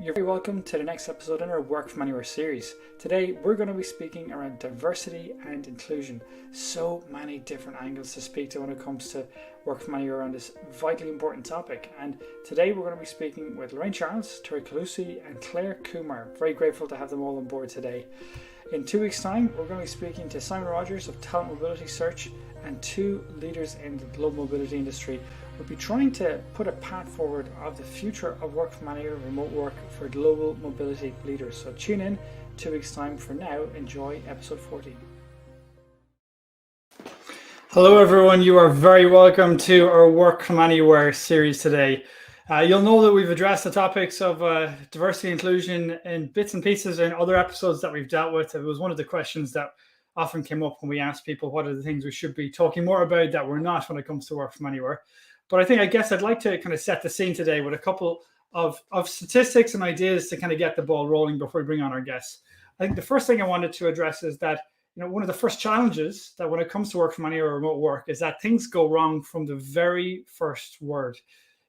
You're very welcome to the next episode in our Work From Anywhere series. Today we're going to be speaking around diversity and inclusion. So many different angles to speak to when it comes to work from anywhere on this vitally important topic. And today we're going to be speaking with Lorraine Charles, Tariq Kalusi and Claire Kumar. Very grateful to have them all on board today. In 2 weeks' time, we're going to be speaking to Simon Rogers of Talent Mobility Search and two leaders in the global mobility industry. We'll be trying to put a path forward of the future of work from anywhere, remote work for global mobility leaders. So tune in 2 weeks' time. For now, enjoy episode 14. Hello everyone, you are very welcome to our Work From Anywhere series today. You'll know that we've addressed the topics of diversity and inclusion in bits and pieces in other episodes that we've dealt with. It was one of the questions that often came up when we asked people what are the things we should be talking more about that we're not when it comes to work from anywhere. But I guess I'd like to kind of set the scene today with a couple of statistics and ideas to kind of get the ball rolling before we bring on our guests. I think the first thing I wanted to address is that one of the first challenges that when it comes to work from anywhere or remote work is that things go wrong from the very first word.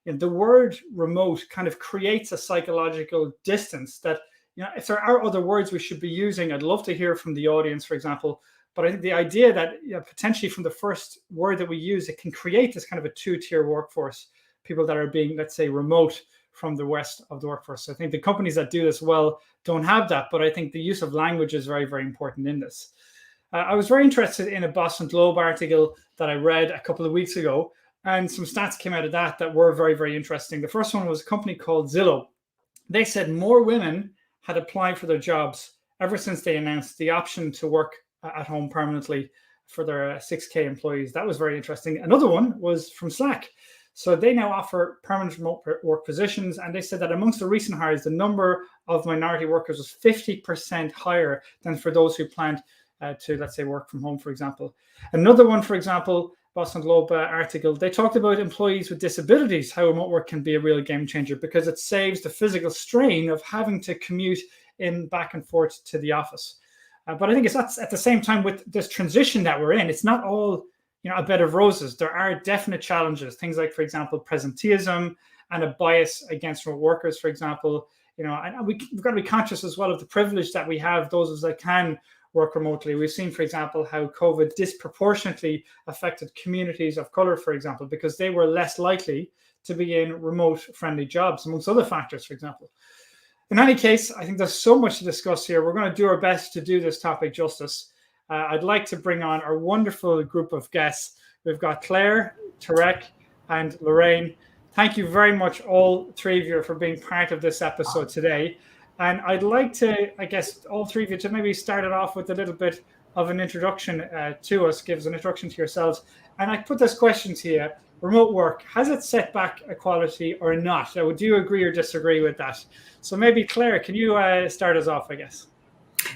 The word remote kind of creates a psychological distance that, if there are other words we should be using, I'd love to hear from the audience, for example. But I think the idea that potentially from the first word that we use, it can create this kind of a two-tier workforce, people that are being, let's say, remote from the rest of the workforce. So I think the companies that do this well don't have that, but I think the use of language is very, very important in this. I was very interested in a Boston Globe article that I read a couple of weeks ago, and some stats came out of that were very, very interesting. The first one was a company called Zillow. They said more women had applied for their jobs ever since they announced the option to work at home permanently for their 6K employees. That was very interesting. Another one was from Slack. So they now offer permanent remote work positions. And they said that amongst the recent hires, the number of minority workers was 50% higher than for those who planned to, let's say, work from home, for example. Another one, for example, Boston Globe article, they talked about employees with disabilities, how remote work can be a real game changer because it saves the physical strain of having to commute in back and forth to the office. But I think it's not, at the same time with this transition that we're in, it's not all a bed of roses. There are definite challenges, things like, for example, presenteeism and a bias against remote workers, for example. And we've got to be conscious as well of the privilege that we have, those of us that can work remotely. We've seen, for example, how COVID disproportionately affected communities of color, for example, because they were less likely to be in remote-friendly jobs, amongst other factors, for example. In any case, I think there's so much to discuss here. We're going to do our best to do this topic justice. I'd like to bring on our wonderful group of guests. We've got Claire, Tariq, and Lorraine. Thank you very much, all three of you, for being part of this episode today. And I'd like to, all three of you to maybe start it off with a little bit of an introduction to us, give us an introduction to yourselves. And I put this question to you. Remote work, has it set back equality or not? Would you agree or disagree with that? So maybe Claire, can you start us off, I guess?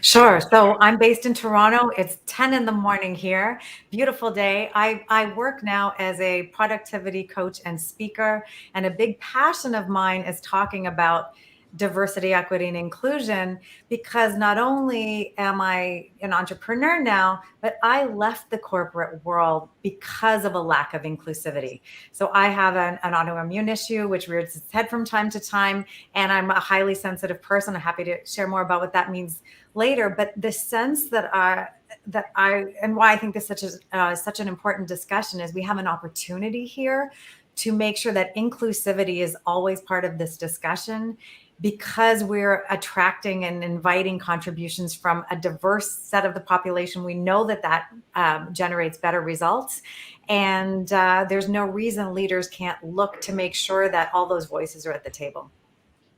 Sure. So I'm based in Toronto. It's 10 in the morning here. Beautiful day. I work now as a productivity coach and speaker. And a big passion of mine is talking about diversity, equity, and inclusion, because not only am I an entrepreneur now, but I left the corporate world because of a lack of inclusivity. So I have an autoimmune issue, which rears its head from time to time, and I'm a highly sensitive person. I'm happy to share more about what that means later. But the sense and why I think this is such an important discussion is we have an opportunity here to make sure that inclusivity is always part of this discussion, because we're attracting and inviting contributions from a diverse set of the population. We know that generates better results. And there's no reason leaders can't look to make sure that all those voices are at the table.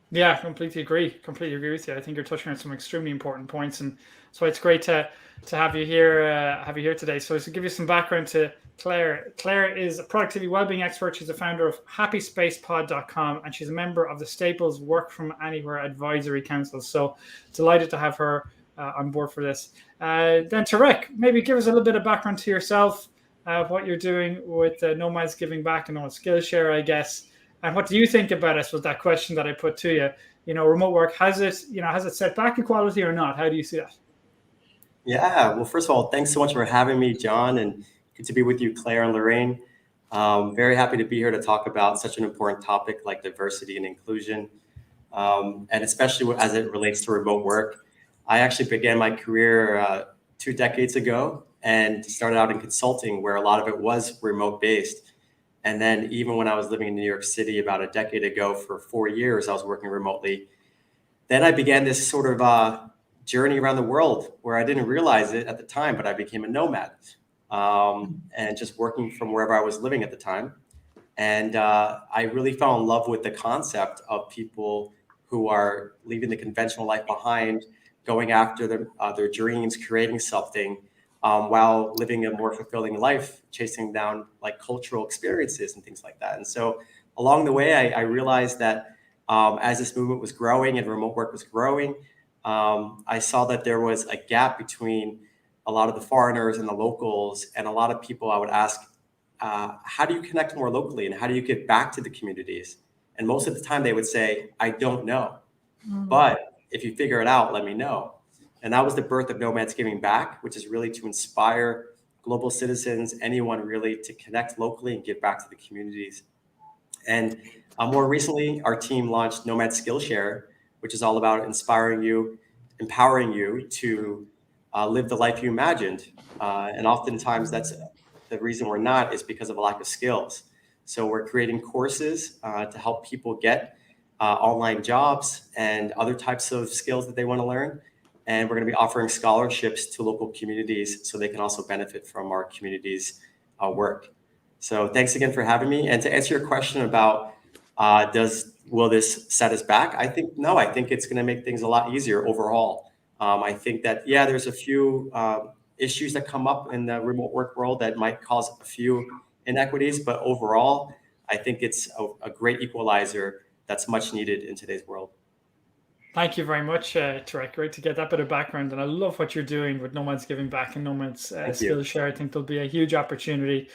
Yeah, completely agree with you. I think you're touching on some extremely important points. And so it's great to have you here today. So to give you some background to Claire. Claire is a productivity wellbeing expert. She's the founder of happyspacepod.com, and she's a member of the Staples Work From Anywhere Advisory Council. So delighted to have her on board for this. Then Tariq, maybe give us a little bit of background to yourself, what you're doing with Nomads Giving Back and on Skillshare, I guess. And what do you think about us was that question that I put to you? Remote work, has it set back equality or not? How do you see that? Yeah, well, first of all, thanks so much for having me, John, and good to be with you, Claire and Lorraine. Very happy to be here to talk about such an important topic like diversity and inclusion. and especially as it relates to remote work. I actually began my career 2 decades ago and started out in consulting, where a lot of it was remote based. And then even when I was living in New York City about a decade ago, for 4 years, I was working remotely. Then I began this sort of journey around the world where I didn't realize it at the time, but I became a nomad, and just working from wherever I was living at the time. And I really fell in love with the concept of people who are leaving the conventional life behind, going after their dreams, creating something, while living a more fulfilling life, chasing down like cultural experiences and things like that. And so along the way, I realized that as this movement was growing and remote work was growing, I saw that there was a gap between a lot of the foreigners and the locals, and a lot of people I would ask, how do you connect more locally and how do you give back to the communities? And most of the time they would say, I don't know, but if you figure it out, let me know. And that was the birth of Nomads Giving Back, which is really to inspire global citizens, anyone really, to connect locally and give back to the communities. And more recently, our team launched Nomad Skillshare, which is all about inspiring you, empowering you to live the life you imagined. And oftentimes that's the reason we're not is because of a lack of skills. So we're creating courses to help people get online jobs and other types of skills that they want to learn. And we're going to be offering scholarships to local communities so they can also benefit from our community's work. So thanks again for having me. And to answer your question about will this set us back? I think no. I think it's going to make things a lot easier overall. I think that, yeah, there's a few issues that come up in the remote work world that might cause a few inequities, but overall, I think it's a great equalizer that's much needed in today's world. Thank you very much, Tarek. Great to get that bit of background. And I love what you're doing with Nomads Giving Back and Nomads Skillshare. I think there'll be a huge opportunity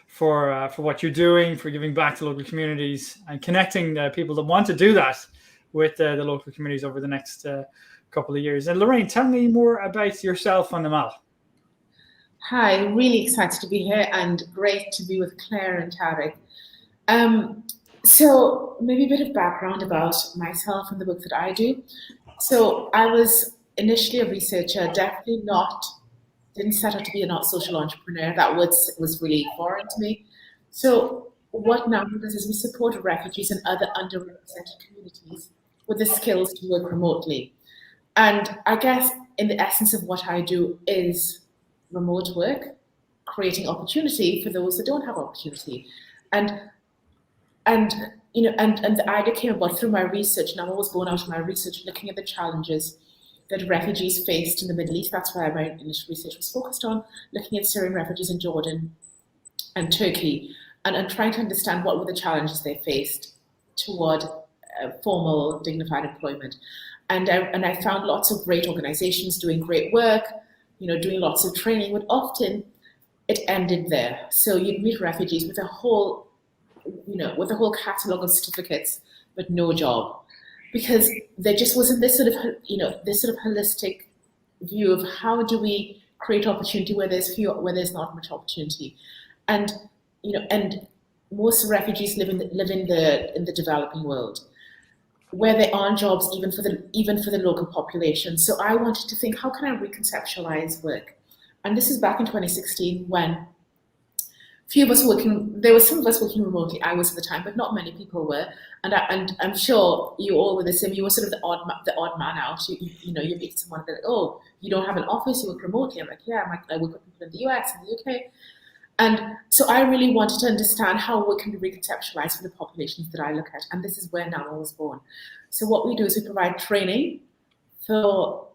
for what you're doing, for giving back to local communities and connecting people that want to do that with the local communities over the next couple of years. And Lorraine, tell me more about yourself on the Mall. Hi, really excited to be here and great to be with Claire and Tarek. So maybe a bit of background about myself and the work that I do. So I was initially a researcher, definitely didn't set out to be a not social entrepreneur. That was really foreign to me. So what now does is we support refugees and other underrepresented communities with the skills to work remotely. And I guess in the essence of what I do is remote work, creating opportunity for those that don't have opportunity. And the idea came about through my research, and I'm always going out of my research looking at the challenges that refugees faced in the Middle East. That's where my initial research was focused on, looking at Syrian refugees in Jordan and Turkey, and trying to understand what were the challenges they faced toward formal, dignified employment. And I found lots of great organizations doing great work, doing lots of training, but often it ended there. So you'd meet refugees with a whole catalog of certificates, but no job, because there just wasn't this sort of holistic view of how do we create opportunity where there's not much opportunity, and most refugees live in the developing world, where there aren't jobs even for the local population. So I wanted to think, how can I reconceptualize work? And this is back in 2016 when there were some of us working remotely. I was at the time, but not many people were. And I'm sure you all were the same. You were sort of the odd man out. You meet someone that, oh, you don't have an office, you work remotely. I'm like, yeah, I work with people in the US and the UK. And so I really wanted to understand how work can be reconceptualized for the populations that I look at. And this is where NAMA was born. So what we do is we provide training for,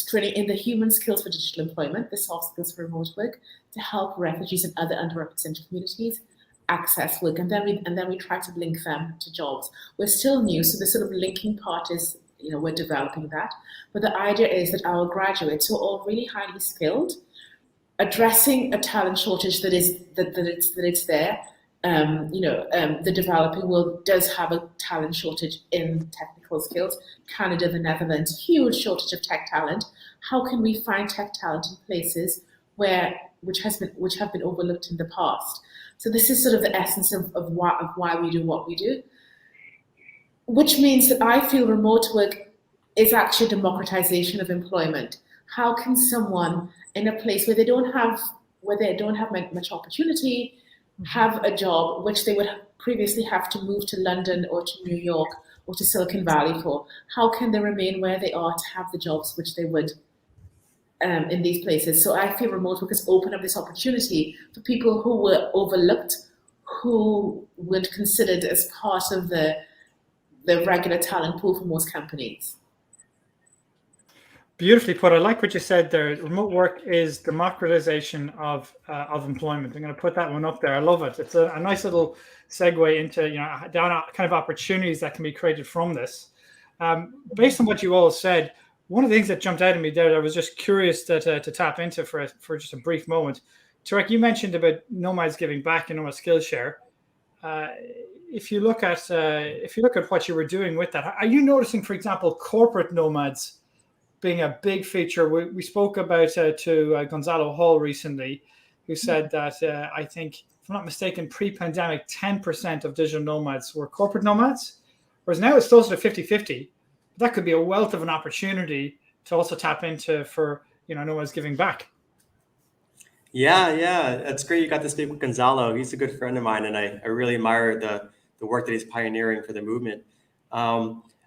training in the human skills for digital employment, the soft skills for remote work, to help refugees and other underrepresented communities access work. And then we try to link them to jobs. We're still new, so the sort of linking part is, we're developing that. But the idea is that our graduates, who are all really highly skilled, addressing a talent shortage that it's there. The developing world does have a talent shortage in technical skills. Canada, the Netherlands, huge shortage of tech talent. How can we find tech talent in places which have been overlooked in the past? So this is sort of the essence of why we do what we do. which means that I feel remote work is actually a democratization of employment. How can someone in a place where they don't have much opportunity have a job which they would previously have to move to London or to New York or to Silicon Valley for? How can they remain where they are to have the jobs which they would in these places? So I feel remote work has opened up this opportunity for people who were overlooked, who weren't considered as part of the regular talent pool for most companies. Beautifully put. I like what you said there. Remote work is democratization of employment. I'm going to put that one up there. I love it. It's a nice little segue into down kind of opportunities that can be created from this. Based on what you all said, one of the things that jumped out at me there that I was just curious to tap into for just a brief moment. Tarek, you mentioned about nomads giving back and Skillshare. If you look at what you were doing with that, are you noticing, for example, corporate nomads being a big feature? We spoke about to Gonzalo Hall recently, who said that I think, if I'm not mistaken, pre-pandemic, 10% of digital nomads were corporate nomads, whereas now it's closer to 50-50. That could be a wealth of an opportunity to also tap into for nomads giving back. Yeah, that's great. You got to speak with Gonzalo. He's a good friend of mine, and I really admire the work that he's pioneering for the movement.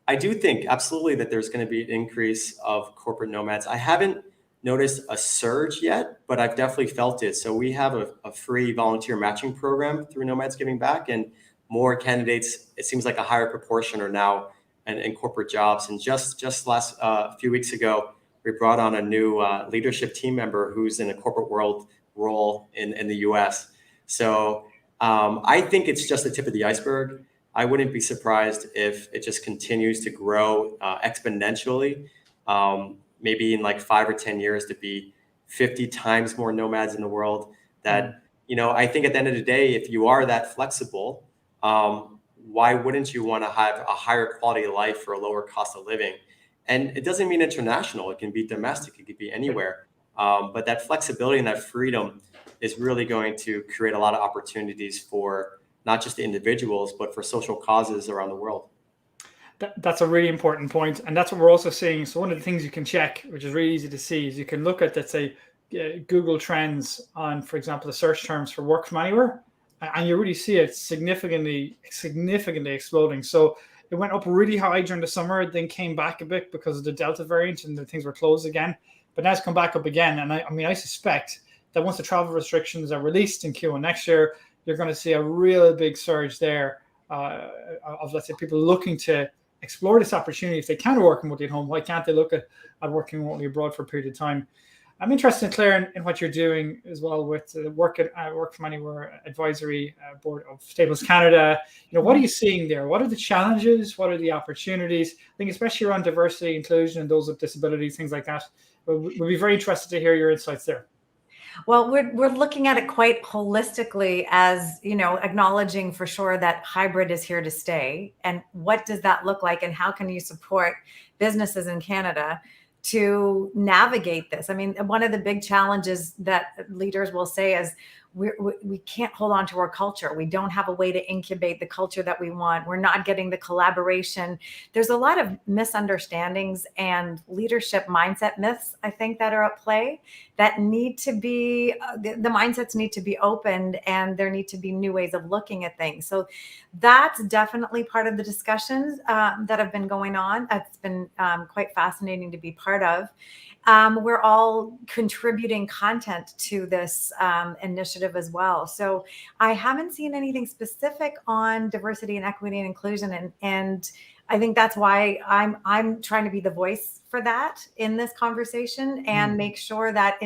I do think absolutely that there's going to be an increase of corporate nomads. I haven't noticed a surge yet, but I've definitely felt it. So we have a free volunteer matching program through Nomads Giving Back, and more candidates, it seems like a higher proportion are now in corporate jobs. And just last few weeks ago, we brought on a new leadership team member who's in a corporate world role in the US. So I think it's just the tip of the iceberg. I wouldn't be surprised if it just continues to grow exponentially, maybe in like 5 or 10 years to be 50 times more nomads in the world. That, I think at the end of the day, if you are that flexible, why wouldn't you want to have a higher quality of life for a lower cost of living? And it doesn't mean international. It can be domestic. It could be anywhere. But that flexibility and that freedom is really going to create a lot of opportunities for not just the individuals, but for social causes around the world. That's a really important point. And that's what we're also seeing. So one of the things you can check, which is really easy to see, is you can look at, let's say, Google Trends on, for example, the search terms for work from anywhere. And you really see it significantly exploding. So it went up really high during the summer, then came back a bit because of the Delta variant and the things were closed again. But now it's come back up again. And I suspect that once the travel restrictions are released in Q1 next year, you're going to see a real big surge there of, let's say, people looking to explore this opportunity. If they can work remotely at home, why can't they look at working remotely abroad for a period of time? I'm interested, Claire, in what you're doing as well with the Work from Anywhere Advisory Board of Staples Canada. What are you seeing there? What are the challenges? What are the opportunities? I think especially around diversity, inclusion, and those with disabilities, things like that. We'd be very interested to hear your insights there. Well, we're looking at it quite holistically as, acknowledging for sure that hybrid is here to stay. And what does that look like? And how can you support businesses in Canada to navigate this? I mean, one of the big challenges that leaders will say is we can't hold on to our culture. We don't have a way to incubate the culture that we want. We're not getting the collaboration. There's a lot of misunderstandings and leadership mindset myths, I think, that are at play that need to be, the mindsets need to be opened, and there need to be new ways of looking at things. So that's definitely part of the discussions that have been going on. It's been quite fascinating to be part of. We're all contributing content to this initiative as well. So I haven't seen anything specific on diversity and equity and inclusion. And I think that's why I'm trying to be the voice for that in this conversation and make sure that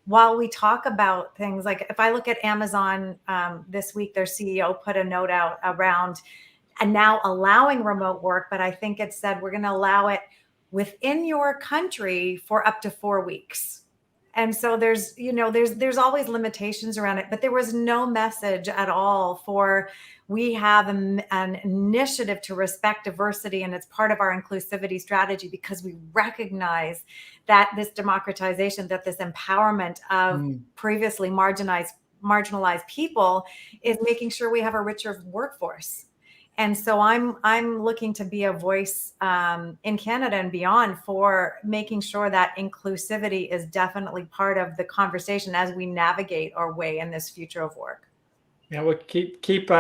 while we talk about things like, if I look at Amazon this week, their CEO put a note out around and now allowing remote work, but I think it said we're going to allow it within your country for up to 4 weeks. And so there's always limitations around it, but there was no message at all for, we have an initiative to respect diversity, and it's part of our inclusivity strategy because we recognize that this democratization, that this empowerment of previously marginalized people is making sure we have a richer workforce. And so I'm looking to be a voice in Canada and beyond for making sure that inclusivity is definitely part of the conversation as we navigate our way in this future of work. Yeah, well, keep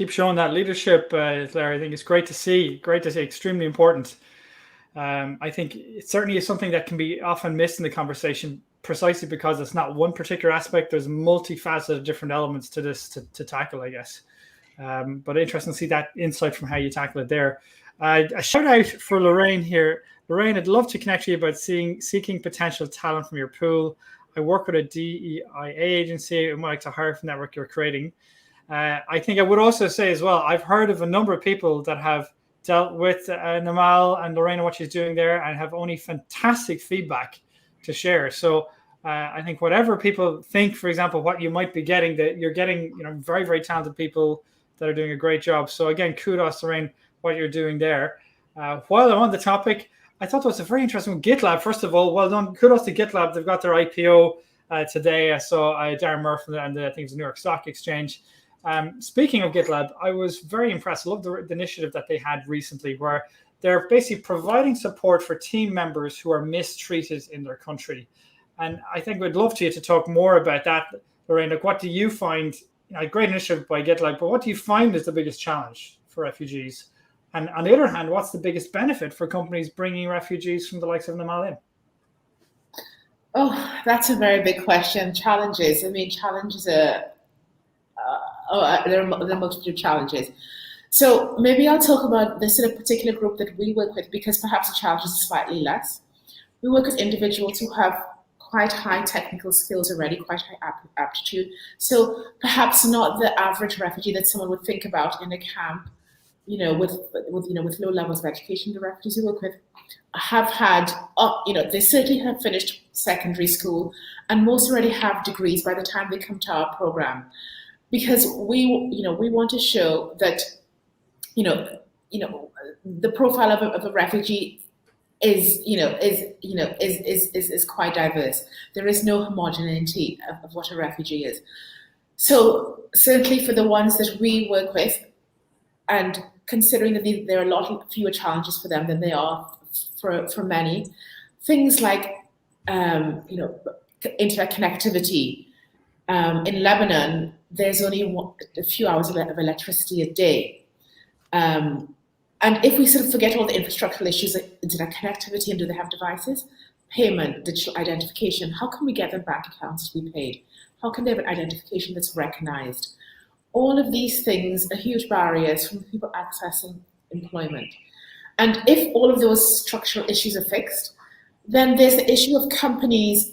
showing that leadership, Claire. I think it's great to see. Extremely important. I think it certainly is something that can be often missed in the conversation, precisely because it's not one particular aspect. There's multifaceted different elements to this to tackle, I guess. But interesting to see that insight from how you tackle it there. A shout out for Lorraine here. Lorraine, I'd love to connect with you about seeking potential talent from your pool. I work with a DEIA agency and would like to hire from the network you're creating. I think I would also say as well, I've heard of a number of people that have dealt with Namal and Lorraine and what she's doing there and have only fantastic feedback to share. So I think whatever people think, for example, what you might be getting, that you're getting, very, very talented people that are doing a great job. So again, kudos, Lorraine, what you're doing there. While I'm on the topic, I thought that was a very interesting one. GitLab, first of all, well done. Kudos to GitLab. They've got their IPO today. I saw Darren Murphy and I think it was the New York Stock Exchange. Speaking of GitLab, I was very impressed. I love the initiative that they had recently where they're basically providing support for team members who are mistreated in their country. And I think we'd love to talk more about that, Lorraine. Like, what do you find, a great initiative by GitLab, but what do you find is the biggest challenge for refugees? And on the other hand, what's the biggest benefit for companies bringing refugees from the likes of Namal in? Oh, that's a very big question. Challenges. I mean, challenges are, there are multiple challenges. So maybe I'll talk about this sort of particular group that we work with because perhaps the challenges are slightly less. We work with individuals who have quite high technical skills already, quite high aptitude. So perhaps not the average refugee that someone would think about in a camp, with low levels of education. The refugees we work with have had, they certainly have finished secondary school, and most already have degrees by the time they come to our program, because we want to show that, the profile of a refugee is quite diverse. There is no homogeneity of what a refugee is. So certainly for the ones that we work with, and considering that there are a lot fewer challenges for them than they are for many, things like internet connectivity. In Lebanon, there's only a few hours of electricity a day. And if we sort of forget all the infrastructural issues like internet connectivity, and do they have devices, payment, digital identification, how can we get their bank accounts to be paid? How can they have an identification that's recognized? All of these things are huge barriers from people accessing employment. And if all of those structural issues are fixed, then there's the issue of companies,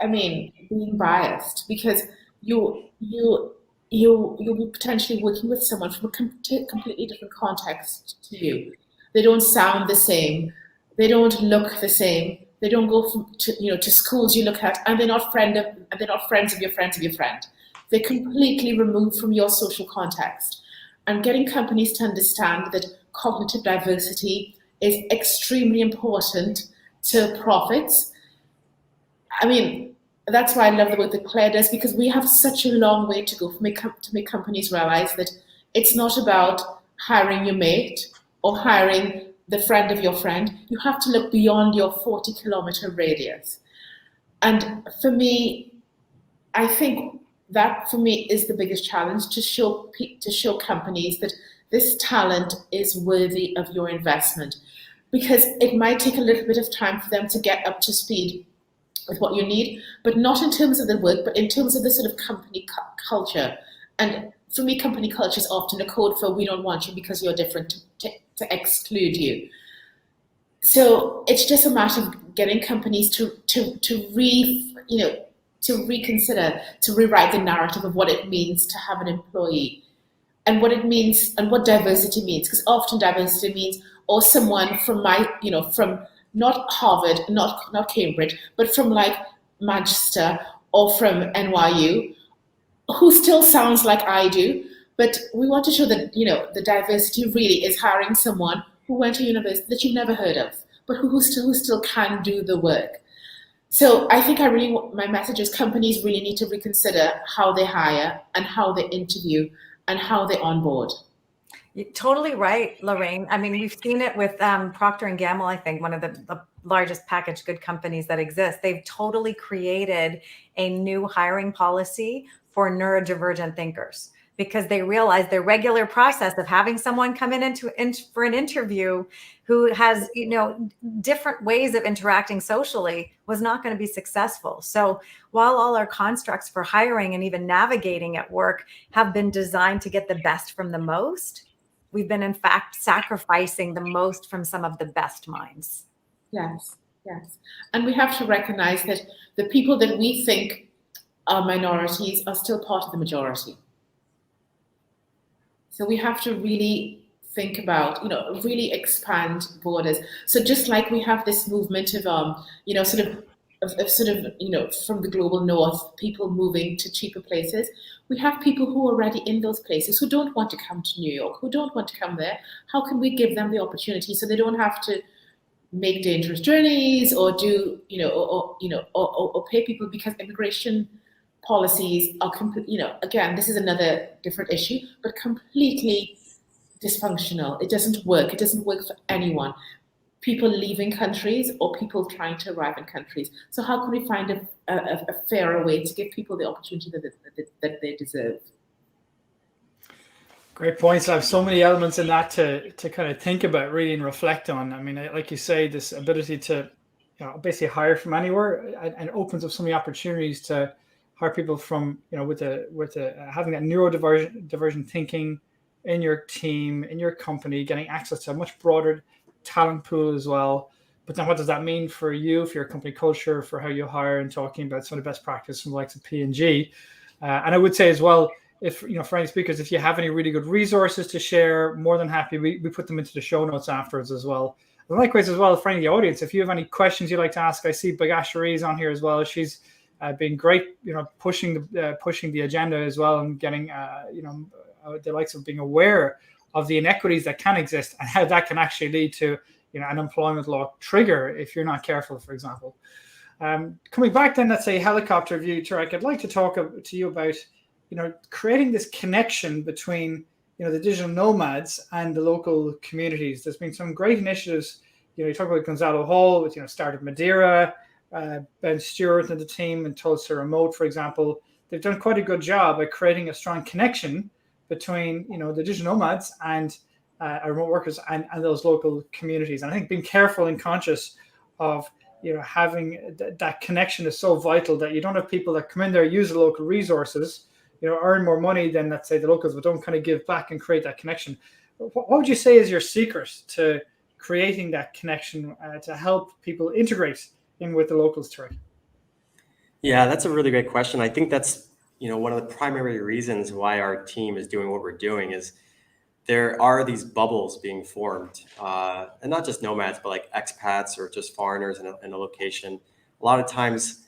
being biased, because you'll be potentially working with someone from a completely different context to you. They don't sound the same. They don't look the same. They don't go to schools you look at, and they're not friends of your friends of your friend. They're completely removed from your social context. And getting companies to understand that cognitive diversity is extremely important to profits. That's why I love the work that Claire does, because we have such a long way to go to make companies realize that it's not about hiring your mate or hiring the friend of your friend. You have to look beyond your 40-kilometer radius. And for me, I think that for me is the biggest challenge, to show companies that this talent is worthy of your investment, because it might take a little bit of time for them to get up to speed with what you need, but not in terms of the work, but in terms of the sort of company culture. And for me, company culture is often a code for we don't want you because you're different, to exclude you. So it's just a matter of getting companies to reconsider, to rewrite the narrative of what it means to have an employee, and what it means, and what diversity means. Because often diversity means, or someone from from not Harvard, not Cambridge, but from like Manchester or from NYU, who still sounds like I do. But we want to show that, the diversity really is hiring someone who went to university that you've never heard of, but who still can do the work. So I think my message is companies really need to reconsider how they hire and how they interview and how they onboard. You're totally right, Lorraine. I mean, we've seen it with Procter and Gamble, I think, one of the largest packaged good companies that exist. They've totally created a new hiring policy for neurodivergent thinkers because they realize their regular process of having someone come in for an interview who has, different ways of interacting socially was not going to be successful. So while all our constructs for hiring and even navigating at work have been designed to get the best from the most, we've been, in fact, sacrificing the most from some of the best minds. Yes, yes. And we have to recognize that the people that we think are minorities are still part of the majority. So we have to really think about, really expand borders. So just like we have this movement of, from the global north, people moving to cheaper places, we have people who are already in those places who don't want to come to New York, who don't want to come there. How can we give them the opportunity so they don't have to make dangerous journeys or do, or pay people, because immigration policies are again, this is another different issue, but completely dysfunctional. It doesn't work. It doesn't work for anyone. People leaving countries or people trying to arrive in countries. So how can we find a fairer way to give people the opportunity that they deserve? Great points. I have so many elements in that to kind of think about, really, and reflect on. I mean, like you say, this ability to basically hire from anywhere, and opens up so many opportunities to hire people from, with having that neurodivergent thinking in your team, in your company, getting access to a much broader talent pool as well. But then what does that mean for you, for your company culture, for how you hire, and talking about some of the best practice from the likes of P&G. And I would say as well, if, for any speakers, if you have any really good resources to share, more than happy, we put them into the show notes afterwards as well. And likewise as well, for any of the audience, if you have any questions you'd like to ask, I see Bagashari is on here as well. She's been great, pushing the agenda as well, and getting, the likes of being aware of the inequities that can exist and how that can actually lead to, an employment law trigger if you're not careful, for example. Coming back then, let's say helicopter view, Tarek, I'd like to talk to you about, creating this connection between, the digital nomads and the local communities. There's been some great initiatives. You talk about Gonzalo Hall with, Startup Madeira, Ben Stewart and the team in Tulsa Remote, for example. They've done quite a good job at creating a strong connection between, the digital nomads and remote workers and those local communities. And I think being careful and conscious of, having that connection is so vital, that you don't have people that come in there, use the local resources, earn more money than, let's say, the locals, but don't kind of give back and create that connection. What would you say is your secret to creating that connection to help people integrate in with the locals, Tarek? Yeah, that's a really great question. I think that's, one of the primary reasons why our team is doing what we're doing is there are these bubbles being formed, and not just nomads, but like expats or just foreigners in a location. A lot of times,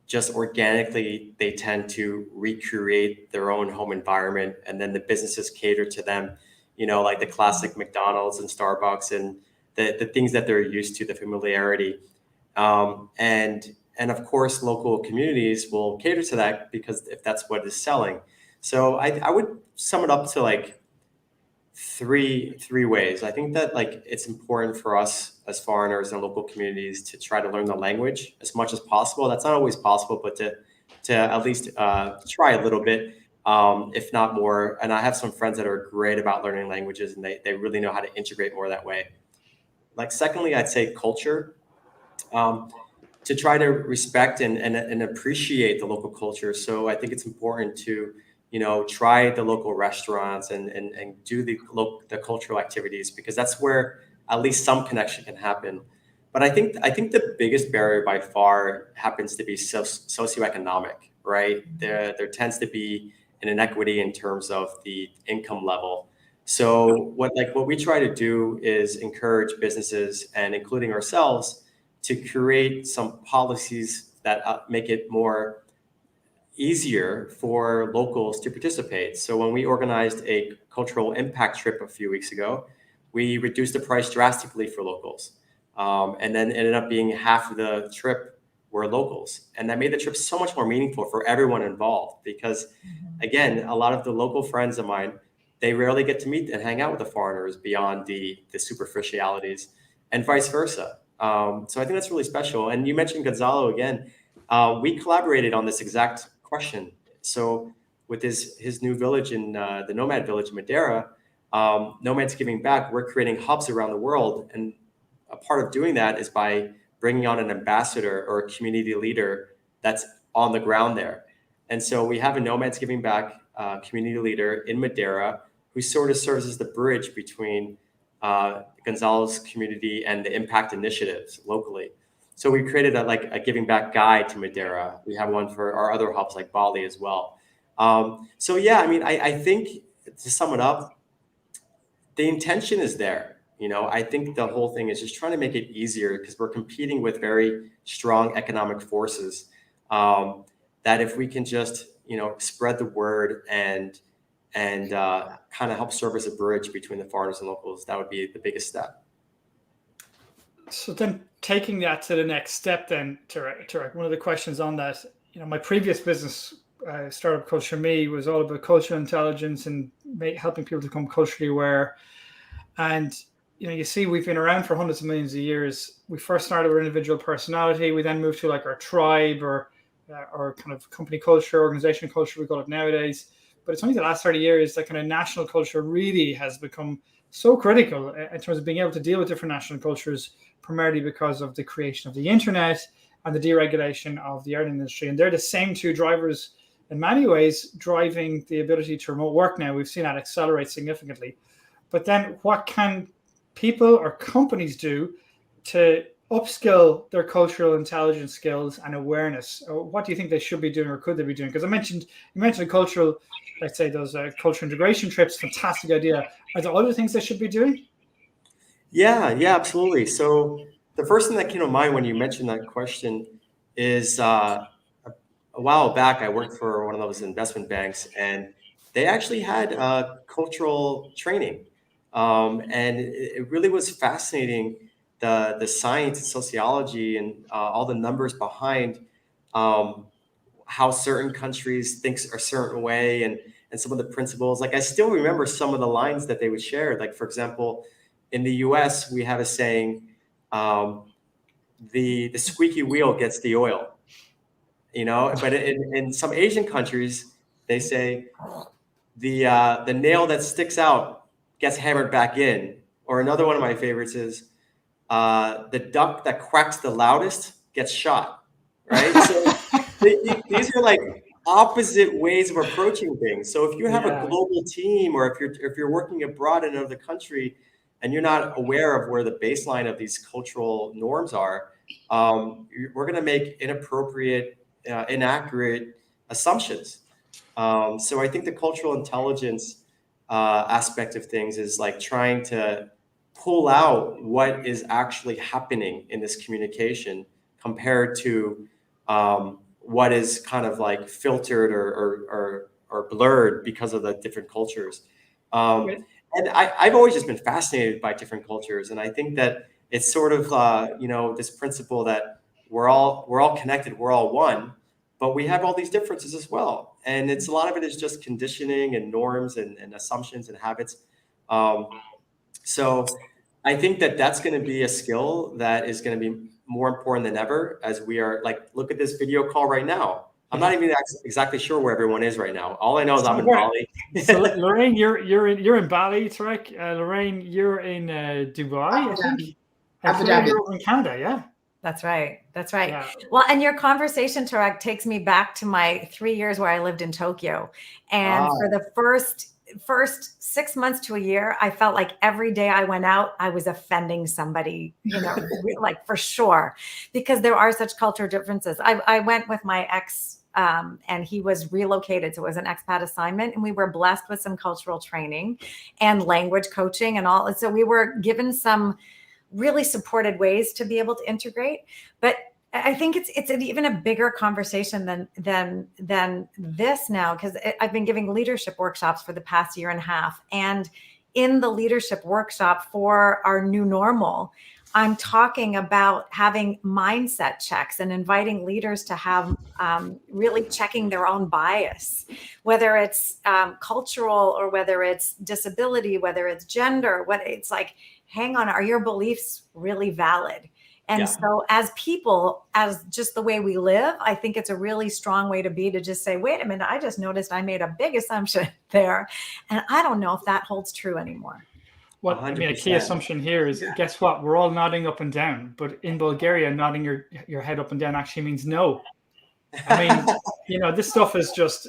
just organically, they tend to recreate their own home environment, and then the businesses cater to them, like the classic McDonald's and Starbucks and the things that they're used to, the familiarity. And of course, local communities will cater to that because if that's what is selling. So I would sum it up to like three ways. I think that it's important for us as foreigners and local communities to try to learn the language as much as possible. That's not always possible, but to at least try a little bit, if not more. And I have some friends that are great about learning languages, and they really know how to integrate more that way. Secondly, I'd say culture. To try to respect and appreciate the local culture. So I think it's important to, try the local restaurants and do the cultural activities, because that's where at least some connection can happen. But I think the biggest barrier by far happens to be socioeconomic, right? There tends to be an inequity in terms of the income level. So what we try to do is encourage businesses, and including ourselves, to create some policies that make it more easier for locals to participate. So when we organized a cultural impact trip a few weeks ago, we reduced the price drastically for locals. And then ended up being half of the trip were locals. And that made the trip so much more meaningful for everyone involved, because again, a lot of the local friends of mine they rarely get to meet and hang out with the foreigners beyond the superficialities, and vice versa. So I think that's really special. And you mentioned Gonzalo again. We collaborated on this exact question. So with his new village in the Nomad Village in Madeira, Nomads Giving Back, we're creating hubs around the world. And a part of doing that is by bringing on an ambassador or a community leader that's on the ground there. And so we have a Nomads Giving Back community leader in Madeira who sort of serves as the bridge between Gonzalo's community and the impact initiatives locally. So we created a giving back guide to Madeira. We have one for our other hubs like Bali as well. So yeah, I mean, I think to sum it up, the intention is there. I think the whole thing is just trying to make it easier because we're competing with very strong economic forces. That if we can just, spread the word and kind of help serve as a bridge between the foreigners and locals, that would be the biggest step. So then taking that to the next step then, Tarek, one of the questions on that, my previous business, Startup Culture Me, was all about cultural intelligence and helping people to become culturally aware. And, you see, we've been around for hundreds of millions of years. We first started with individual personality. We then moved to like our tribe or kind of company culture, organizational culture, we call it nowadays. But it's only the last 30 years that kind of national culture really has become so critical in terms of being able to deal with different national cultures, primarily because of the creation of the internet and the deregulation of the airline industry. And they're the same two drivers in many ways driving the ability to remote work now. We've seen that accelerate significantly. But then what can people or companies do to upskill their cultural intelligence skills and awareness? Or what do you think they should be doing or could they be doing? Because you mentioned the cultural, let's say those cultural integration trips, fantastic idea. Are there other things they should be doing? Yeah, absolutely. So the first thing that came to mind when you mentioned that question is a while back, I worked for one of those investment banks, and they actually had cultural training. And it really was fascinating, the science and sociology and all the numbers behind how certain countries think a certain way and some of the principles. Like I still remember some of the lines that they would share. Like, for example, in the US, we have a saying, the squeaky wheel gets the oil, but in some Asian countries, they say the nail that sticks out gets hammered back in. Or another one of my favorites is the duck that quacks the loudest gets shot, right? So these are like opposite ways of approaching things. So if you have a global team, or if you're working abroad in another country and you're not aware of where the baseline of these cultural norms are, we're going to make inappropriate, inaccurate assumptions. So I think the cultural intelligence aspect of things is like trying to pull out what is actually happening in this communication compared to what is kind of like filtered or blurred because of the different cultures. And I've always just been fascinated by different cultures, and I think that it's sort of this principle that we're all connected, we're all one, but we have all these differences as well. And it's a lot of it is just conditioning and norms and assumptions and habits. So I think that that's going to be a skill that is going to be more important than ever, as we are like, look at this video call right now. I'm not even exactly sure where everyone is right now. All I know is I'm in Bali. So Lorraine, you're in Bali, Tarek. Lorraine, you're in Dubai, I think. Abu Dhabi. You're in Canada, yeah. That's right. Yeah. Well, and your conversation, Tarek, takes me back to my 3 years where I lived in Tokyo. And for the first 6 months to a year, I felt like every day I went out, I was offending somebody, like for sure, because there are such cultural differences. I went with my ex, and he was relocated. So it was an expat assignment, and we were blessed with some cultural training and language coaching and all. And so we were given some really supported ways to be able to integrate. But I think it's an even a bigger conversation than this now, because I've been giving leadership workshops for the past year and a half. And in the leadership workshop for our new normal, I'm talking about having mindset checks and inviting leaders to have really checking their own bias, whether it's cultural or whether it's disability, whether it's gender, what it's like, hang on, are your beliefs really valid? And so as people, as just the way we live, I think it's a really strong way to be, to just say, wait a minute, I just noticed I made a big assumption there. And I don't know if that holds true ananymore. Well, I mean, a key assumption here is, guess what? We're all nodding up and down, but in Bulgaria, nodding your head up and down actually means no. I mean, you know, this stuff is just,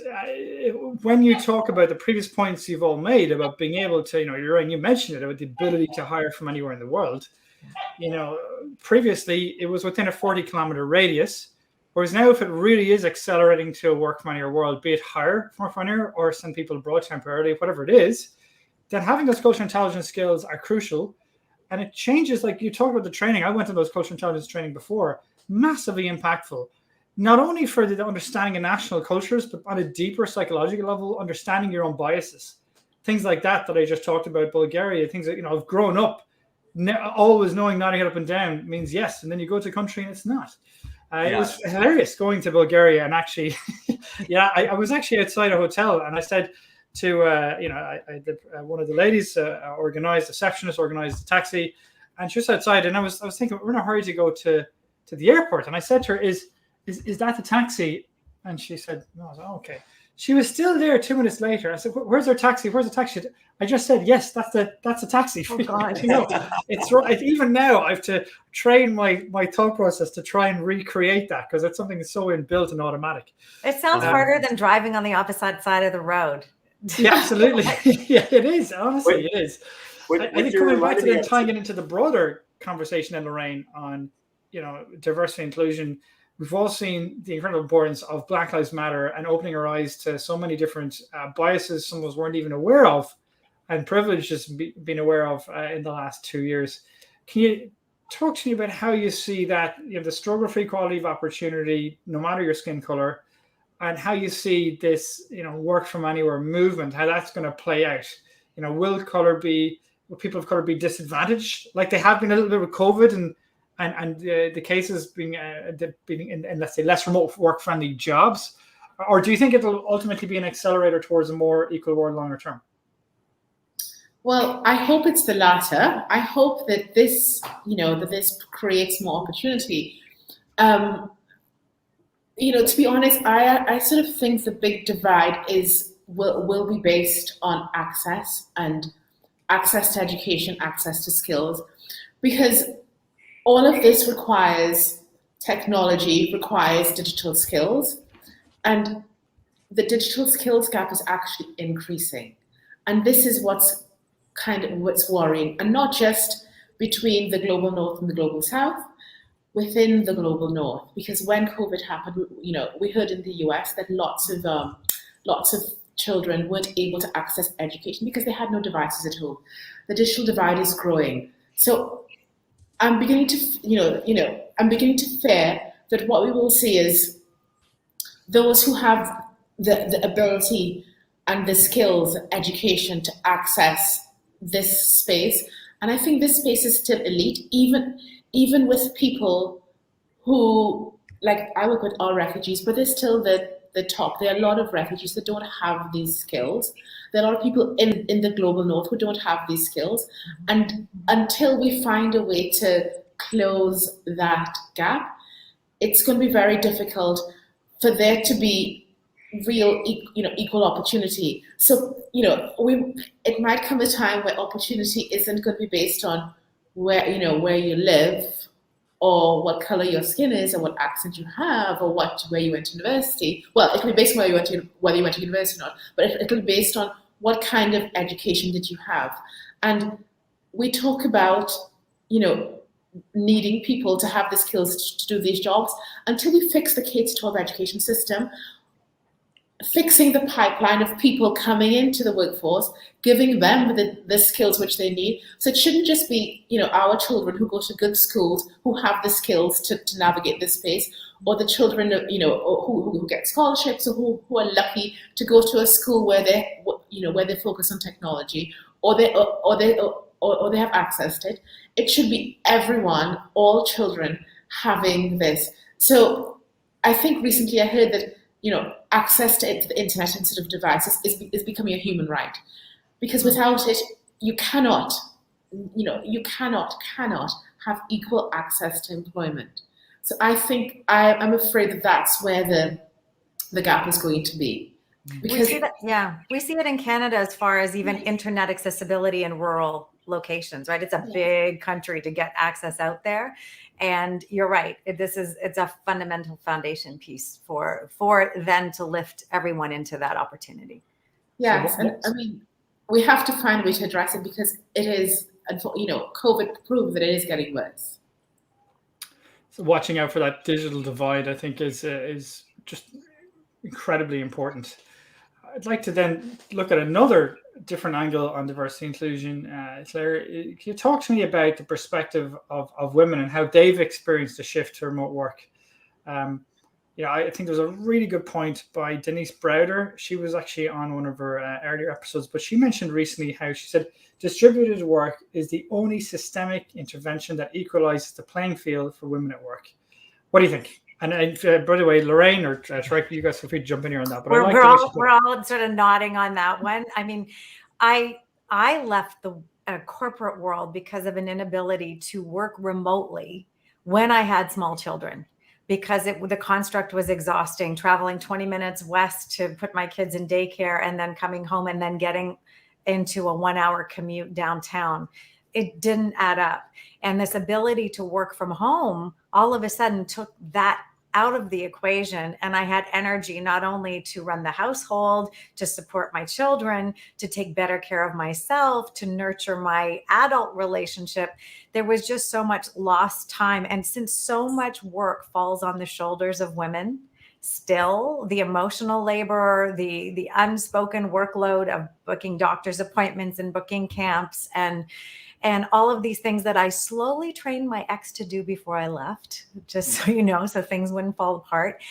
when you talk about the previous points you've all made about being able to, you know, you mentioned it, about the ability to hire from anywhere in the world. You know, previously it was within a 40-kilometer radius, whereas now if it really is accelerating to a work from anywhere world, be it hire from anywhere or send people abroad temporarily, whatever it is, then having those cultural intelligence skills are crucial. And it changes, like you talked about the training. I went to those cultural intelligence training before, massively impactful, not only for the understanding of national cultures, but on a deeper psychological level, understanding your own biases, things like that I just talked about. Bulgaria, things that, you know, I've grown up always knowing nodding it up and down means yes, and then you go to a country and it's not. It was hilarious going to Bulgaria, and actually, I was actually outside a hotel, and I said to one of the ladies, receptionist organized a taxi, and she was outside, and I was thinking, we're in a hurry to go to the airport, and I said to her, is that the taxi? And she said, no. I was like, oh, okay. She was still there 2 minutes later. I said, where's our taxi? Where's the taxi? I just said, yes, that's a taxi. Oh, God. You know, it's right. Even now, I have to train my thought process to try and recreate that, because it's something that's so inbuilt and automatic. It sounds harder than driving on the opposite side of the road. Yeah, absolutely. Yeah, it is. Honestly, it is. I think coming back to then tying it into the broader conversation, then, Lorraine, on, you know, diversity and inclusion, we've all seen the incredible importance of Black Lives Matter and opening our eyes to so many different biases some of us weren't even aware of, and privileges being aware of in the last 2 years. Can you talk to me about how you see that, you know, the struggle for equality of opportunity, no matter your skin color, and how you see this, you know, work from anywhere movement, how that's going to play out? You know, will people of color be disadvantaged, like they have been a little bit with COVID and the cases being in, let's say, less remote work friendly jobs, or do you think it'll ultimately be an accelerator towards a more equal world longer term? Well, I hope it's the latter. I hope that this creates more opportunity. You know, to be honest, I sort of think the big divide will be based on access to education, access to skills, because all of this requires technology, requires digital skills, and the digital skills gap is actually increasing. And this is what's worrying, and not just between the global north and the global south, within the global north. Because when COVID happened, you know, we heard in the US that lots of children weren't able to access education because they had no devices at home. The digital divide is growing. So I'm beginning to fear that what we will see is those who have the ability and the skills, education to access this space, and I think this space is still elite, even with people who, like, I work with all refugees, but they're still the top. There are a lot of refugees that don't have these skills. There are a lot of people in the global north who don't have these skills. And until we find a way to close that gap, it's going to be very difficult for there to be real, equal opportunity. So, it might come a time where opportunity isn't going to be based on where you live, or what color your skin is, or what accent you have, or where you went to university. Well, it will be based on whether you went to university or not, but it will be based on what kind of education did you have. And we talk about, needing people to have the skills to do these jobs. Until we fix the K-12 education system, fixing the pipeline of people coming into the workforce, giving them the skills which they need. So it shouldn't just be, our children who go to good schools who have the skills to navigate this space, or the children, who get scholarships, or who are lucky to go to a school where they focus on technology, or or they have accessed it, it should be everyone, all children having this. So I think recently I heard that, access to the internet and sort of devices is becoming a human right, because without it, you cannot have equal access to employment. So I think I'm afraid that that's where the gap is going to be. We see that, we see it in Canada as far as even internet accessibility in rural locations, right? It's a big country to get access out there. And you're right, it's a fundamental foundation piece for then to lift everyone into that opportunity. Yes, and I mean, we have to find a way to address it, because it is, COVID proved that it is getting worse. So watching out for that digital divide, I think, is just incredibly important. I'd like to then look at another different angle on diversity inclusion. Claire, can you talk to me about the perspective of women and how they've experienced the shift to remote work? I think there's a really good point by Denise Browder. She was actually on one of her earlier episodes, but she mentioned recently how she said distributed work is the only systemic intervention that equalizes the playing field for women at work. What do you think? And by the way, Lorraine or Shrek, you guys feel free to jump in here on that. But we're all sort of nodding on that one. I mean, I left the corporate world because of an inability to work remotely when I had small children, because the construct was exhausting, traveling 20 minutes west to put my kids in daycare and then coming home and then getting into a 1-hour commute downtown. It didn't add up. And this ability to work from home all of a sudden took that out of the equation. And I had energy not only to run the household, to support my children, to take better care of myself, to nurture my adult relationship. There was just so much lost time. And since so much work falls on the shoulders of women, still the emotional labor, the unspoken workload of booking doctor's appointments and booking camps and all of these things that I slowly trained my ex to do before I left, just so you know, so things wouldn't fall apart.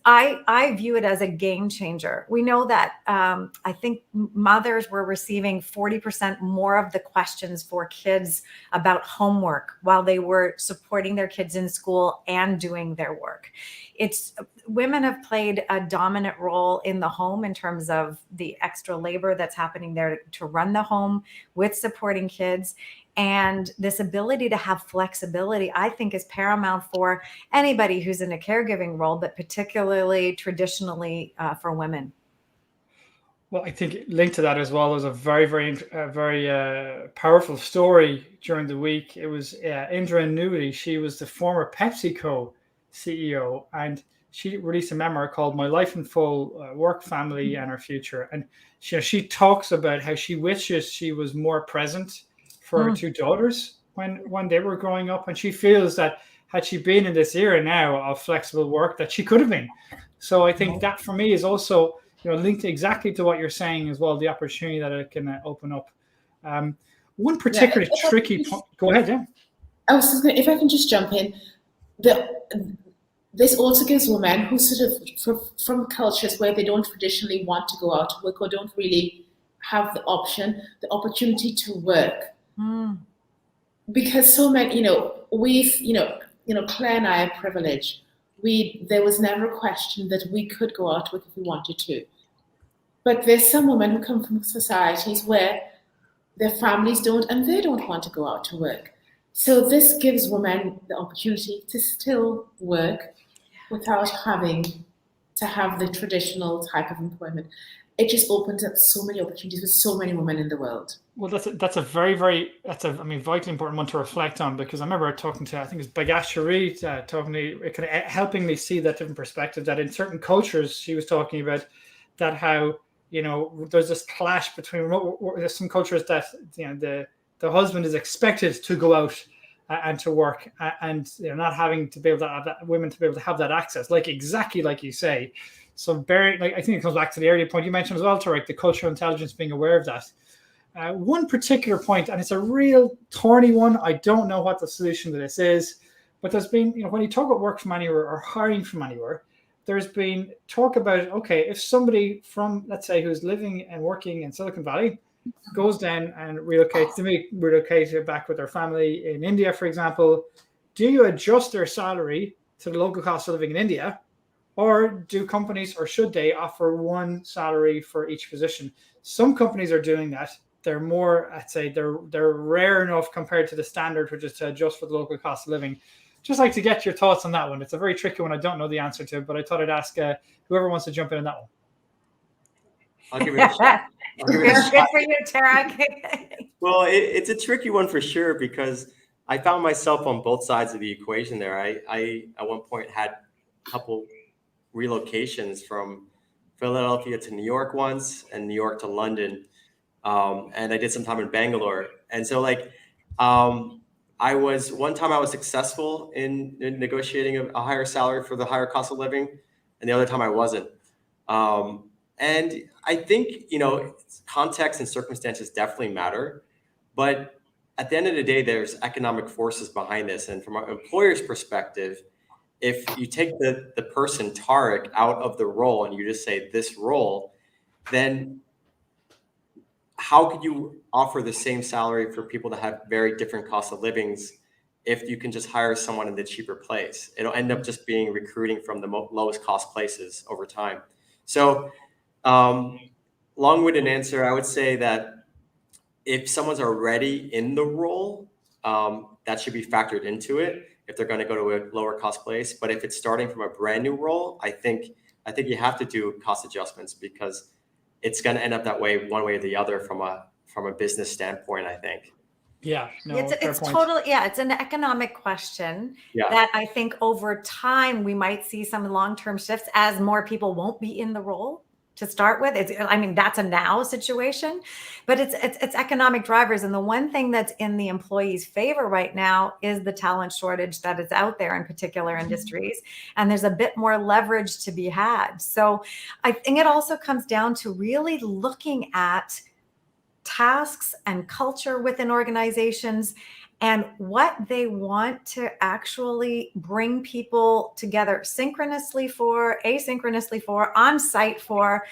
I view it as a game changer. We know that I think mothers were receiving 40% more of the questions for kids about homework while they were supporting their kids in school and doing their work. Women have played a dominant role in the home in terms of the extra labor that's happening there to run the home with supporting kids. And this ability to have flexibility, I think, is paramount for anybody who's in a caregiving role, but particularly traditionally for women. Well, I think linked to that as well was a very, very powerful story during the week. It was Indra Annuity. She was the former PepsiCo CEO, and she released a memoir called "My Life in Full: Work, Family, and Our Future." And she talks about how she wishes she was more present for her two daughters when they were growing up, and she feels that had she been in this era now of flexible work, that she could have been. So I think that for me is also linked exactly to what you're saying as well, the opportunity that it can open up. One particularly tricky point. Go ahead, yeah. I was just if I can just jump in, this also gives women who sort of from cultures where they don't traditionally want to go out to work or don't really have the opportunity to work. Because so many, Claire and I are privileged. There was never a question that we could go out to work if we wanted to. But there's some women who come from societies where their families don't, and they don't want to go out to work. So this gives women the opportunity to still work without having to have the traditional type of employment. It just opens up so many opportunities for so many women in the world. Well, that's a very, very vitally important one to reflect on, because I remember talking to, I think it's Bagash Sharif, talking to me, kind of helping me see that different perspective, that in certain cultures, she was talking about that how, there's this clash between remote. There's some cultures that the husband is expected to go out and to work, and not having to be able to have that, women to be able to have that access, exactly like you say. So I think it comes back to the earlier point you mentioned as well, Tarek, the cultural intelligence, being aware of that. One particular point, and it's a real thorny one. I don't know what the solution to this is, but there's been, when you talk about work from anywhere or hiring from anywhere, there's been talk about, okay, if somebody from, let's say, who's living and working in Silicon Valley goes down and relocates, they may relocate back with their family in India, for example. Do you adjust their salary to the local cost of living in India? Or do companies, or should they, offer one salary for each position? Some companies are doing that. They're more, I'd say, they're rare enough compared to the standard, which is to adjust for the local cost of living. Just like to get your thoughts on that one. It's a very tricky one. I don't know the answer to, but I thought I'd ask whoever wants to jump in on that one. I'll give it a shot. Good for you, Tarek. Well, it's a tricky one for sure, because I found myself on both sides of the equation there. I at one point had a couple relocations from Philadelphia to New York once, and New York to London. And I did some time in Bangalore. And so one time I was successful in negotiating a higher salary for the higher cost of living, and the other time I wasn't. And I think, context and circumstances definitely matter, but at the end of the day, there's economic forces behind this. And from an employer's perspective, if you take the person, Tarek, out of the role and you just say this role, then how could you offer the same salary for people that have very different cost of livings if you can just hire someone in the cheaper place? It'll end up just being recruiting from the lowest cost places over time. So long-winded answer, I would say that if someone's already in the role, that should be factored into it if they're going to go to a lower cost place. But if it's starting from a brand new role, I think you have to do cost adjustments, because it's going to end up that way, one way or the other, from a business standpoint, I think. Yeah, no, it's totally, it's an economic question that I think over time we might see some long-term shifts as more people won't be in the role to start with. That's a now situation, but it's economic drivers. And the one thing that's in the employee's favor right now is the talent shortage that is out there in particular industries. And there's a bit more leverage to be had. So I think it also comes down to really looking at tasks and culture within organizations and what they want to actually bring people together synchronously for, asynchronously for, on site for.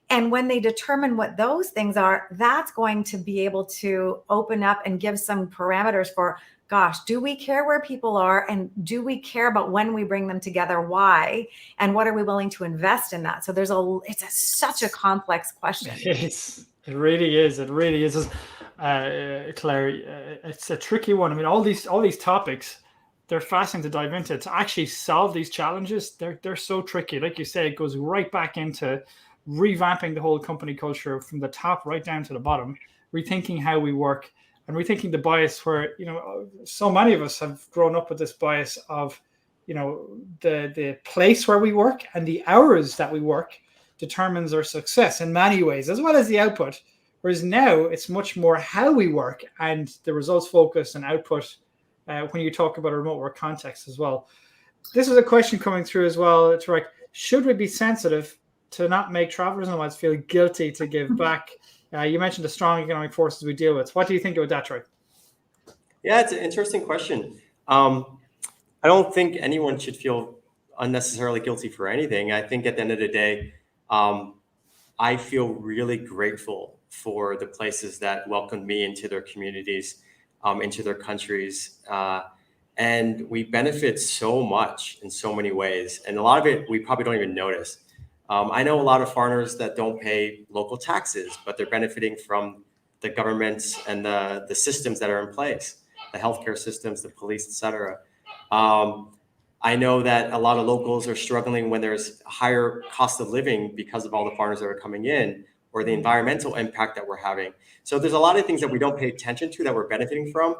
And when they determine what those things are, that's going to be able to open up and give some parameters for, gosh, do we care where people are? And do we care about when we bring them together? Why? And what are we willing to invest in that? So such a complex question. It really is. It really is. Claire, it's a tricky one. I mean, all these topics, they're fascinating to dive into. To actually solve these challenges, they're so tricky. Like you say, it goes right back into revamping the whole company culture from the top right down to the bottom, rethinking how we work and rethinking the bias where, so many of us have grown up with this bias of, the place where we work and the hours that we work determines our success in many ways, as well as the output. Whereas now it's much more how we work and the results focus and output when you talk about a remote work context as well. This is a question coming through as well. It's like, should we be sensitive to not make travelers and nomads feel guilty to give back? You mentioned the strong economic forces we deal with. What do you think about that, Troy? Yeah, it's an interesting question. I don't think anyone should feel unnecessarily guilty for anything. I think at the end of the day, I feel really grateful for the places that welcomed me into their communities, into their countries. And we benefit so much in so many ways. And a lot of it, we probably don't even notice. I know a lot of foreigners that don't pay local taxes, but they're benefiting from the governments and the systems that are in place, the healthcare systems, the police, et cetera. I know that a lot of locals are struggling when there's higher cost of living because of all the foreigners that are coming in, or the environmental impact that we're having. So there's a lot of things that we don't pay attention to that we're benefiting from.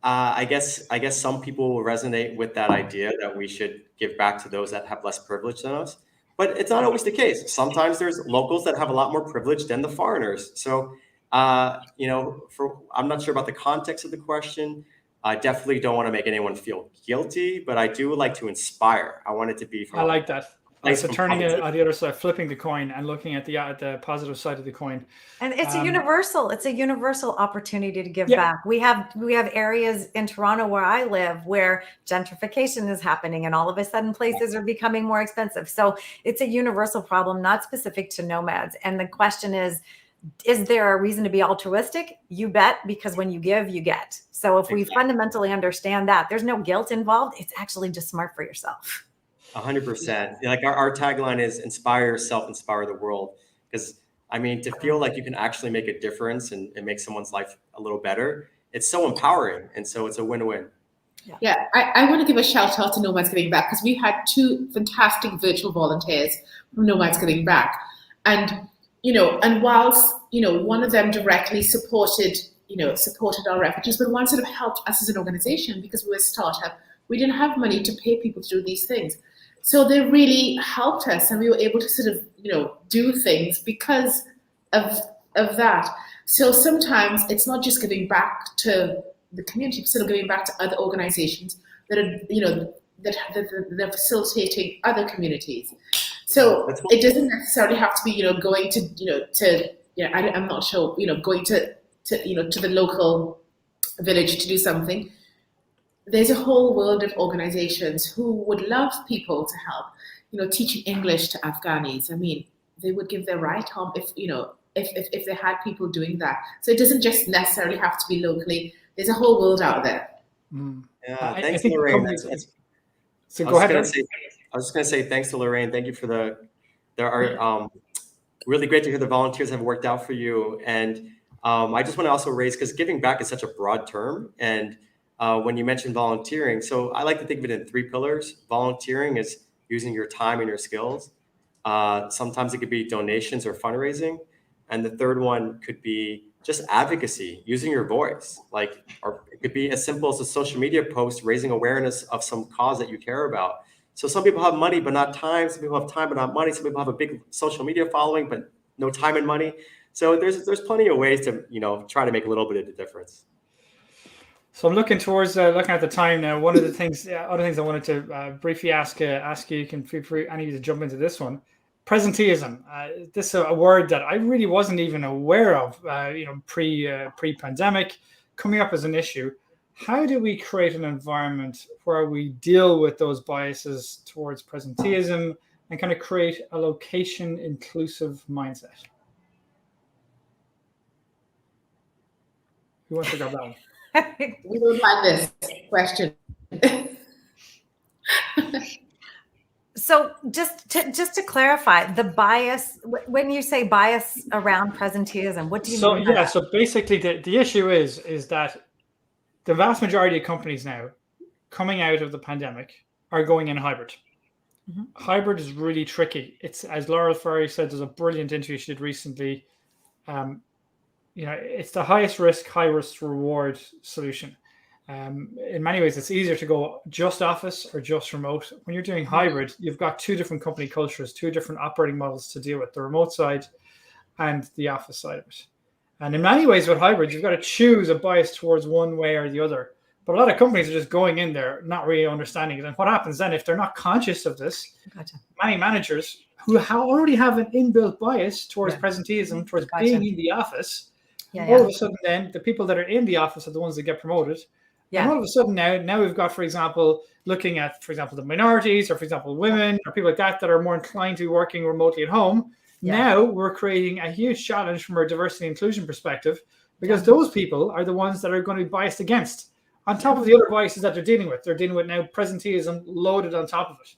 I guess some people will resonate with that idea that we should give back to those that have less privilege than us, but it's not always the case. Sometimes there's locals that have a lot more privilege than the foreigners. So, I'm not sure about the context of the question. I definitely don't want to make anyone feel guilty, but I do like to inspire. I want it to be from I like that. place So from turning it positivity. on the other side, flipping the coin and looking at the positive side of the coin. And it's a universal opportunity to give Yeah. back. We have areas in Toronto where I live where gentrification is happening and all of a sudden places are becoming more expensive. So it's a universal problem, not specific to nomads. And the question is there a reason to be altruistic? You bet, because when you give, you get. So if we fundamentally understand that, there's no guilt involved. It's actually just smart for yourself. 100%. Like our tagline is inspire yourself, inspire the world. Because I mean, to feel like you can actually make a difference and make someone's life a little better, it's so empowering. And so it's a win-win. Yeah, I want to give a shout out to Nomads Giving Back, because we had 2 fantastic virtual volunteers from Nomads Giving Back. And, and whilst, one of them directly supported our refugees, but one sort of helped us as an organization because we were a startup. We didn't have money to pay people to do these things. So they really helped us, and we were able to sort of, do things because of that. So sometimes it's not just giving back to the community, but still giving back to other organizations that are, that are facilitating other communities. So it doesn't necessarily have to be, going to, I'm not sure, going to the local village to do something. There's a whole world of organizations who would love people to help, teaching English to Afghanis. I mean, they would give their right arm if they had people doing that. So it doesn't just necessarily have to be locally. There's a whole world out there. Yeah, thanks, Lorraine. So go ahead. I was just going to say thanks to Lorraine. Thank you for there are really great to hear the volunteers have worked out for you. And I just want to also raise, because giving back is such a broad term. And when you mentioned volunteering, so I like to think of it in 3 pillars. Volunteering is using your time and your skills. Sometimes it could be donations or fundraising. And the third one could be just advocacy, using your voice. Or it could be as simple as a social media post, raising awareness of some cause that you care about. So some people have money, but not time. Some people have time, but not money. Some people have a big social media following, but no time and money. So there's plenty of ways to, try to make a little bit of a difference. So I'm looking towards looking at the time now. One of the things, other things I wanted to briefly ask you. You can feel free, any of you, to jump into this one. Presenteeism. This is a word that I really wasn't even aware of. Pre-pandemic, coming up as an issue. How do we create an environment where we deal with those biases towards presenteeism and kind of create a location-inclusive mindset? Who wants to grab that one? We don't like this question. So just to clarify, the bias, when you say bias around presenteeism, what do you mean? So basically the issue is that the vast majority of companies now coming out of the pandemic are going in hybrid. Mm-hmm. Hybrid is really tricky. It's, as Laurel Ferry said, there's a brilliant interview she did recently. It's the highest risk, high risk reward solution. In many ways, it's easier to go just office or just remote. When you're doing hybrid, you've got 2 different company cultures, 2 different operating models to deal with, the remote side and the office side of it. And in many ways with hybrid, you've got to choose a bias towards one way or the other. But a lot of companies are just going in there, not really understanding it. And what happens then, if they're not conscious of this, many managers who already have an inbuilt bias towards presenteeism, towards being in the office, all of a sudden then the people that are in the office are the ones that get promoted. And all of a sudden now we've got, for example, looking at, the minorities, or for example, women or people like that are more inclined to be working remotely at home. Now we're creating a huge challenge from our diversity and inclusion perspective, because those people are the ones that are going to be biased against, on top of the other biases that they're dealing with. They're dealing with now presenteeism loaded on top of it.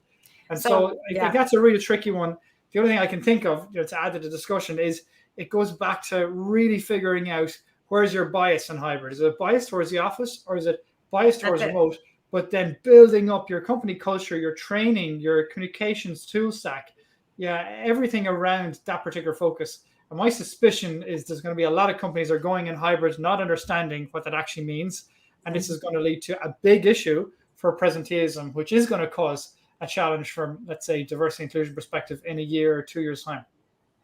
And so I think that's a really tricky one. The only thing I can think of to add to the discussion is it goes back to really figuring out, where's your bias in hybrid? Is it bias towards the office, or is it bias towards remote? But then building up your company culture, your training, your communications tool stack, everything around that particular focus. And my suspicion is there's going to be a lot of companies that are going in hybrid, not understanding what that actually means. And this is going to lead to a big issue for presenteeism, which is going to cause a challenge from, let's say, diversity and inclusion perspective in a year or 2 years' time.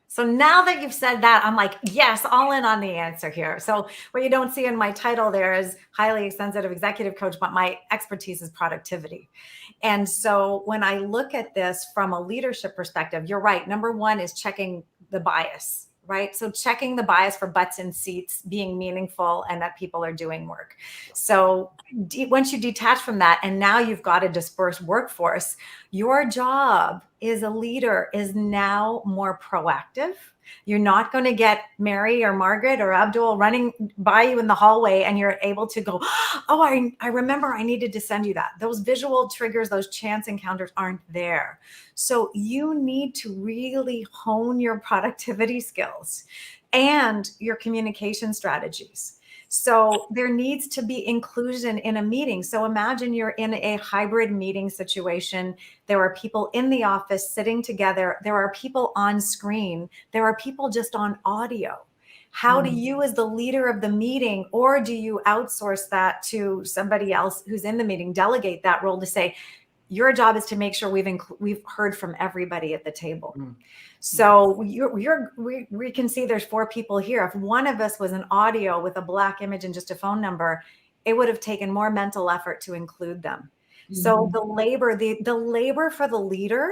So now that you've said that, I'm like, yes, all in on the answer here. So what you don't see in my title there is highly sensitive executive coach, but my expertise is productivity. And so when I look at this from a leadership perspective, you're right. Number one is checking the bias, right? So checking the bias for butts in seats being meaningful and that people are doing work. So once you detach from that, and now you've got a dispersed workforce, your job as a leader is now more proactive. You're not going to get Mary or Margaret or Abdul running by you in the hallway and you're able to go, oh, I remember I needed to send you that. Those visual triggers, those chance encounters aren't there. So you need to really hone your productivity skills and your communication strategies. So there needs to be inclusion in a meeting. So imagine you're in a hybrid meeting situation. There are people in the office sitting together. There are people on screen. There are people just on audio. How do you, as the leader of the meeting, or do you outsource that to somebody else who's in the meeting, delegate that role to say, your job is to make sure we've heard from everybody at the table. So we can see there's 4 people here. If one of us was an audio with a black image and just a phone number, it would have taken more mental effort to include them. So the labor for the leader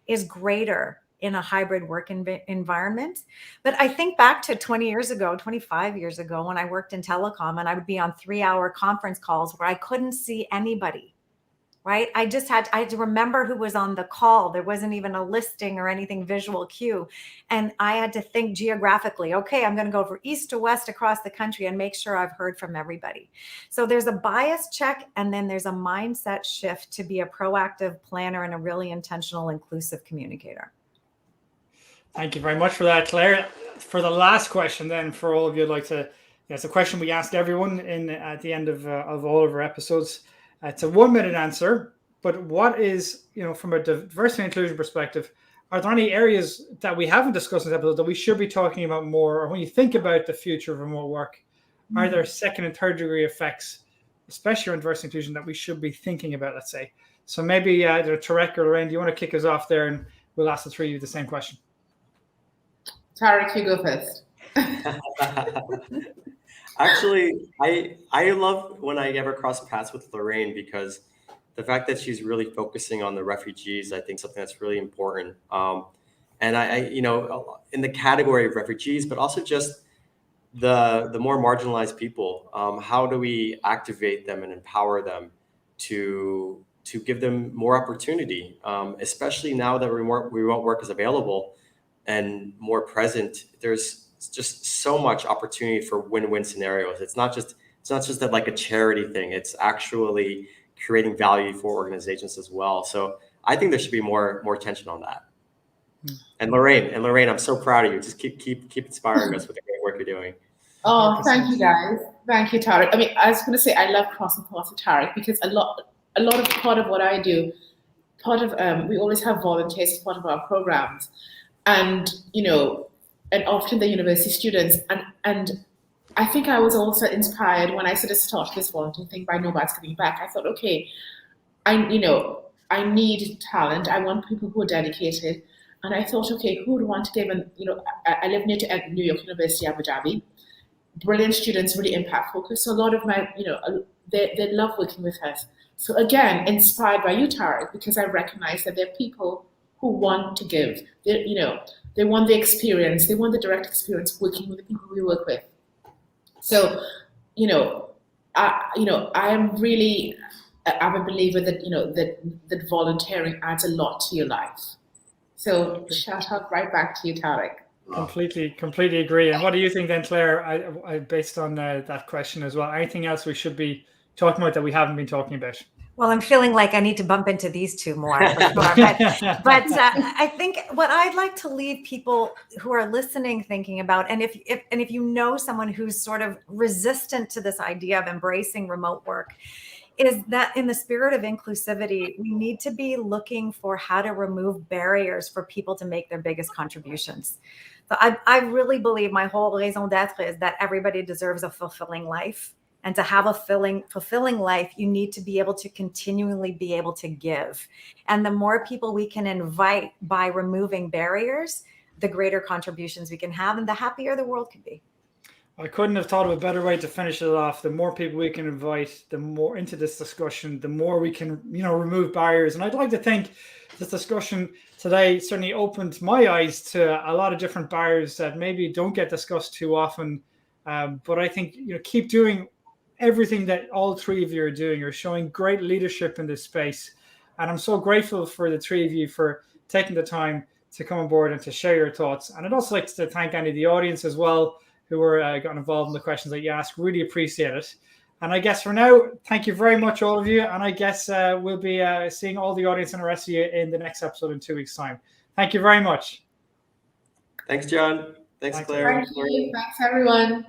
is greater in a hybrid work environment. But I think back to 25 years ago, when I worked in telecom and I would be on 3-hour conference calls where I couldn't see anybody. Right? I had to remember who was on the call. There wasn't even a listing or anything visual cue. And I had to think geographically, okay, I'm going to go from east to west across the country and make sure I've heard from everybody. So there's a bias check, and then there's a mindset shift to be a proactive planner and a really intentional, inclusive communicator. Thank you very much for that, Claire. For the last question then, for all of you, I'd like to, it's a question we ask everyone at the end of all of our episodes. It's a 1-minute answer, but what is, from a diversity and inclusion perspective, are there any areas that we haven't discussed in this episode that we should be talking about more? Or when you think about the future of remote work, are there second and third degree effects, especially on diversity and inclusion, that we should be thinking about, let's say? So maybe Tarek or Lorraine, do you want to kick us off there, and we'll ask the 3 of you the same question? Tarek, you go first. Actually, I love when I ever cross paths with Lorraine, because the fact that she's really focusing on the refugees, I think something that's really important. And I in the category of refugees, but also just the more marginalized people, how do we activate them and empower them to give them more opportunity, especially now that remote work is available and more present. There's just so much opportunity for win-win scenarios. It's not just that like a charity thing. It's actually creating value for organizations as well. So I think there should be more attention on that. And Lorraine, I'm so proud of you. Just keep inspiring us with the great work you're doing. Oh, thank you guys. Thank you, Tarek. I mean, I was going to say I love crossing paths with Tarek, because a lot of part of what I do, we always have volunteers as part of our programs, and and often the university students, and I think I was also inspired when I sort of started this volunteer thing by Nobody's Coming Back. I thought, okay, I need talent. I want people who are dedicated. And I thought, okay, who would want to give? And I live near to New York University, Abu Dhabi. Brilliant students, really impact focused. So a lot of my, they love working with us. So again, inspired by you, Tarek, because I recognize that there are people who want to give. They want the experience. They want the direct experience working with the people we work with. So, I'm a believer that that volunteering adds a lot to your life. So shout out right back to you, Tarek. Completely agree. And what do you think then, Claire? I based on that question as well. Anything else we should be talking about that we haven't been talking about? Well, I'm feeling like I need to bump into these 2 more, for sure. But I think what I'd like to leave people who are listening thinking about, and if you know someone who's sort of resistant to this idea of embracing remote work, is that in the spirit of inclusivity, we need to be looking for how to remove barriers for people to make their biggest contributions. So I really believe my whole raison d'etre is that everybody deserves a fulfilling life. And to have a fulfilling life, you need to be able to continually be able to give. And the more people we can invite by removing barriers, the greater contributions we can have and the happier the world could be. I couldn't have thought of a better way to finish it off. The more people we can invite, the more into this discussion, the more we can, remove barriers. And I'd like to think this discussion today certainly opened my eyes to a lot of different barriers that maybe don't get discussed too often. But I think, keep doing everything that all three of you are doing. You're showing great leadership in this space. And I'm so grateful for the three of you for taking the time to come on board and to share your thoughts. And I'd also like to thank any of the audience as well who were got involved in the questions that you asked. Really appreciate it. And I guess for now, thank you very much, all of you. And I guess we'll be seeing all the audience and the rest of you in the next episode in 2 weeks' time. Thank you very much. Thanks, John. Thanks, Claire. Thank you. Thanks, everyone.